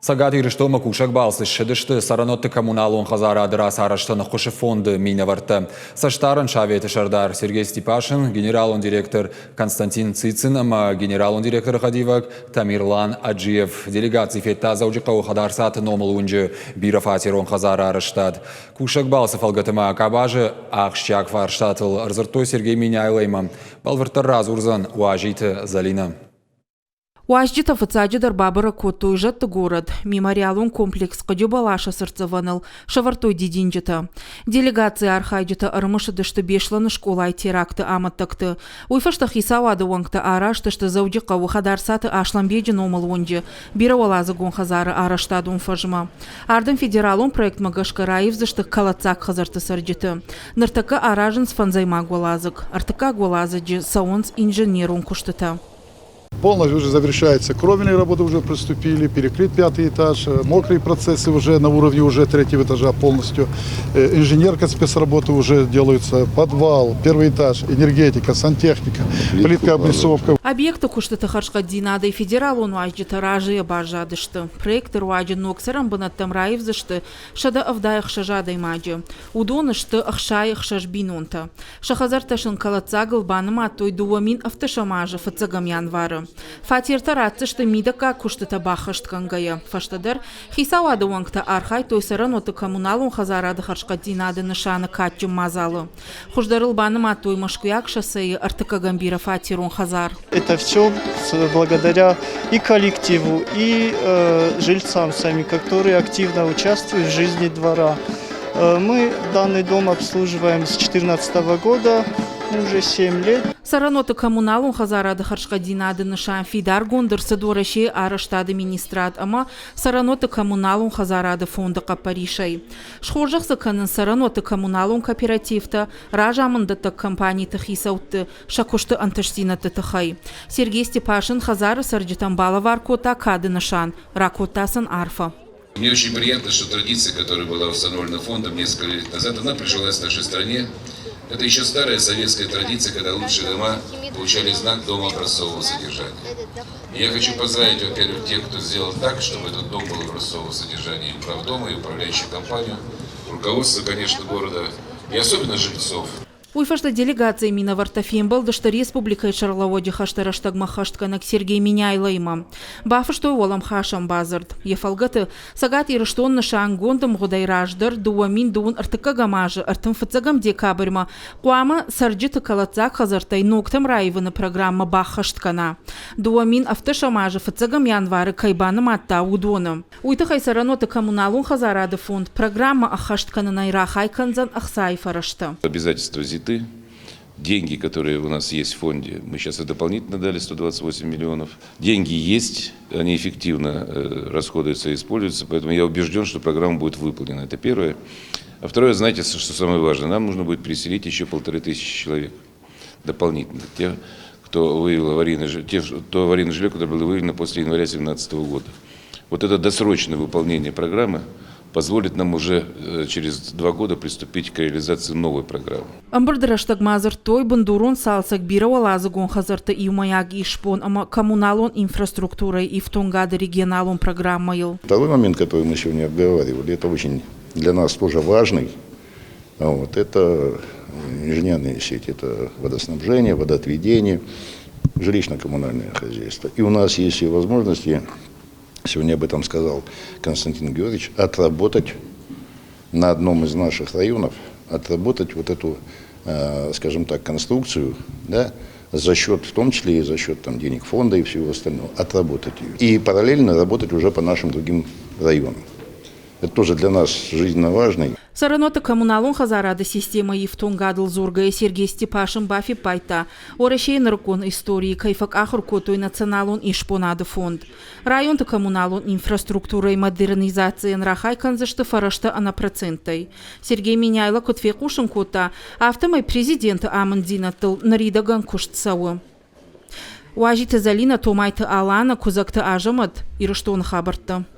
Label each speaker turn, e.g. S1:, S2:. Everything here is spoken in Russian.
S1: Сагат ирыштома кушак балсы шедышты саранотты коммуналон хазарадыра сараштаны хоши фонды минаварты. Саштарын шаветы шардар Сергей Степашин, генерал-он директор Константин Цицин, генерал-он директор Хадивак Тамирлан Аджиев. Делегации фетта заужикау хадарсаты номал унжы бирафатирон хазара араштад. Кушак балсы фалгатыма акабажы ахщак фарштатыл рзыртой Сергей Миняйлайма. Балвыртар разурзан уажиты Залина.
S2: Уаждит официальный бабара коту жет город. Мемориалон комплекс кадюбалаша сырцеваныл. Шавартой дидинджита. Делегация архайджита армыша дышты бешланы школай теракты аматтакты. Уйфаштах исавады уангта арашты что заудика ухадарсаты ашламбеджи номал онджи. Биравалазы гонхазары араштадун фажма. Ардын федералон проект магашка раевзышты калацак хазарты сарджиты. Ныртака аражын сфанзайма гвалазык. Артака гвалазыджи саонс инженерун куштыта.
S3: Полностью уже завершается. Кровельные работы уже приступили, перекрыт 5-й этаж, мокрые процессы уже на уровне уже 3-го этажа полностью. Инженерка спецработы уже делаются, подвал, 1-й этаж, энергетика, сантехника, плитка, облицовка.
S2: Объекты куштыты харшкаддинада и федерал он уаждита ражия бажадышты. Проектор уаждин ноксерам бынаттам раевзышты, шада авдаях шажадай маджи. Удонышты ахшаях шажбинонта. Шахазарташын калацагыл баныма той дуамин автошамажы фацагам январы. Фатир таратцы, что мидака куштыта бахашт кангая. Фаштадар хисавады уангта архай той сараноты коммуналун хазарады харшкаддинады нышаны катчым мазалы. Хуждарыл баныма той машкуяк шосеи артыка гамбира фатирун хазар.
S4: Это все благодаря и коллективу, и жильцам сами, которые активно участвуют в жизни двора. Мы данный дом обслуживаем с 2014 года, уже 7 лет.
S2: Сараноты коммуналун хазарады харшкаддинады нышан фидар гондырсы дораши араштады министрат, ама сараноты коммуналун хазарады фонды капаришай. Шхожахсы канын сараноты коммуналун кооперативта ражамындаты компании тахисаутты шакушты анташсинаты тахай. Сергей Степашин хазары сарджитан балавар кота кады нышан, ракотасын арфа.
S5: Мне очень приятно, что традиция, которая была установлена фондом несколько лет назад, она прижилась в нашей стране. Это еще старая советская традиция, когда лучшие дома получали знак дома образцового содержания. И я хочу поздравить, во-первых, тех, кто сделал так, чтобы этот дом был образцового содержания, и правдома, и управляющую компанию, руководство, конечно, города, и особенно жильцов.
S2: Уйфашта делегация мина вартафин был, что республика Шарловоди хаштараштаг махаштканак Сергей Миняйлайма. Бафа что волам хашам базард. Ефалгаты сагат ирыштон нышан гондам годай раждар дуамин дуун артыка гамажы артым фыцагам декабрьма. Куама сарджиты калацак хазартай ноктам раевана программа бахашткана. Дуамин автошамажы фыцагам январы кайбаны матта удоны. Уйты хайсараноты коммуналун хазарады фонд. Программа ахашткана найрахай канзан ахсай фарашта.
S6: Обязательства ЗИТы, деньги, которые у нас есть в фонде, мы сейчас и дополнительно дали 128 миллионов. Деньги есть, они эффективно расходуются и используются, поэтому я убежден, что программа будет выполнена. Это первое. А второе, знаете, что самое важное, нам нужно будет переселить еще 1500 человек дополнительно. Те, кто выявил аварийное жилье, которое было выявлено после января 2017 года. Вот это досрочное выполнение программы позволит нам уже через 2 года приступить к реализации новой программы.
S2: Амбардыраштаг мазыр той бандурон салсак биравалазы гон хазарты и умаяг ишпон, ама коммуналон инфраструктурой и в тонгады регионалон программой.
S3: Второй момент, который мы сегодня обговаривали, это очень для нас тоже важный. Вот, это инженерные сети, это водоснабжение, водоотведение, жилищно-коммунальное хозяйство. И у нас есть и возможности, сегодня об этом сказал Константин Георгиевич, отработать на одном из наших районов, отработать вот эту, скажем так, конструкцию, да, за счет, в том числе и за счет там, денег фонда и всего остального, отработать ее. И параллельно работать уже по нашим другим районам. Это тоже для нас жизненно важно.
S2: Сараноты коммуналун хазарады система Евтонгадл Зурга Сергей Степашин Бафи Пайта. Орашей наркон истории кайфак ахр котой националун ишпонады фонд. Район-то коммуналун инфраструктура и модернизация нрахай канзашты фарашта ана процентай. Сергей Миняйла котфе кушин кота, автомой президента Амандинатыл наридаган куштсавы. Уажита Залина томайты Алана кузакты ажамат ирыштон хабарта.